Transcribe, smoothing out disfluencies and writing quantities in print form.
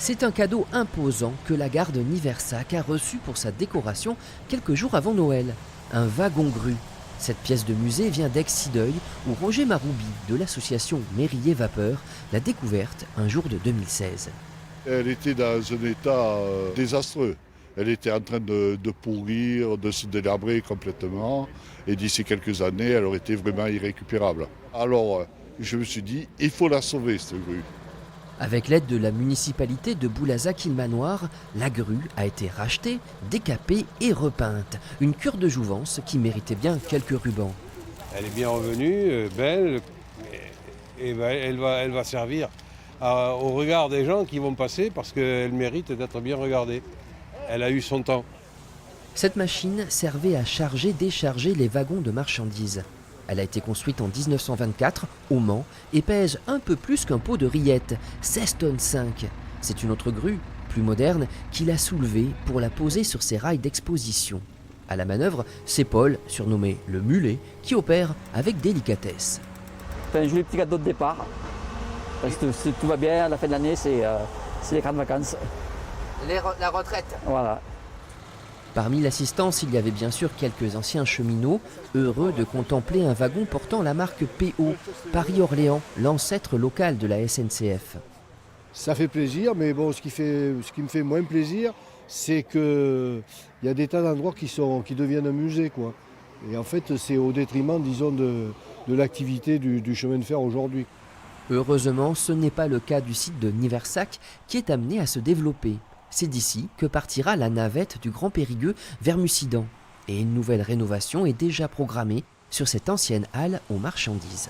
C'est un cadeau imposant que la gare de Niversac a reçu pour sa décoration quelques jours avant Noël. Un wagon-grue. Cette pièce de musée vient d'Aix-Sideuil, où Roger Maroubi, de l'association Mérier Vapeur, l'a découverte un jour de 2016. Elle était dans un état désastreux. Elle était en train de pourrir, de se délabbrer complètement. Et d'ici quelques années, elle aurait été vraiment irrécupérable. Alors, je me suis dit, il faut la sauver, cette grue. Avec l'aide de la municipalité de Boulazac-Île-Manoir, la grue a été rachetée, décapée et repeinte. Une cure de jouvence qui méritait bien quelques rubans. Elle est bien revenue, belle, et elle va servir au regard des gens qui vont passer parce qu'elle mérite d'être bien regardée. Elle a eu son temps. Cette machine servait à charger, décharger les wagons de marchandises. Elle a été construite en 1924 au Mans et pèse un peu plus qu'un pot de rillettes, 16 tonnes 5. C'est une autre grue, plus moderne, qui l'a soulevée pour la poser sur ses rails d'exposition. À la manœuvre, c'est Paul, surnommé le mulet, qui opère avec délicatesse. C'est un joli petit cadeau de départ. Parce que si tout va bien, à la fin de l'année, c'est les grandes vacances. La retraite. Voilà. Parmi l'assistance, il y avait bien sûr quelques anciens cheminots, heureux de contempler un wagon portant la marque PO, Paris-Orléans, l'ancêtre local de la SNCF. Ça fait plaisir, mais bon, ce qui me fait moins plaisir, c'est qu'il y a des tas d'endroits qui deviennent un musée, quoi. Et en fait, c'est au détriment, disons, de l'activité du chemin de fer aujourd'hui. Heureusement, ce n'est pas le cas du site de Niversac qui est amené à se développer. C'est d'ici que partira la navette du Grand Périgueux vers Mussidan. Et une nouvelle rénovation est déjà programmée sur cette ancienne halle aux marchandises.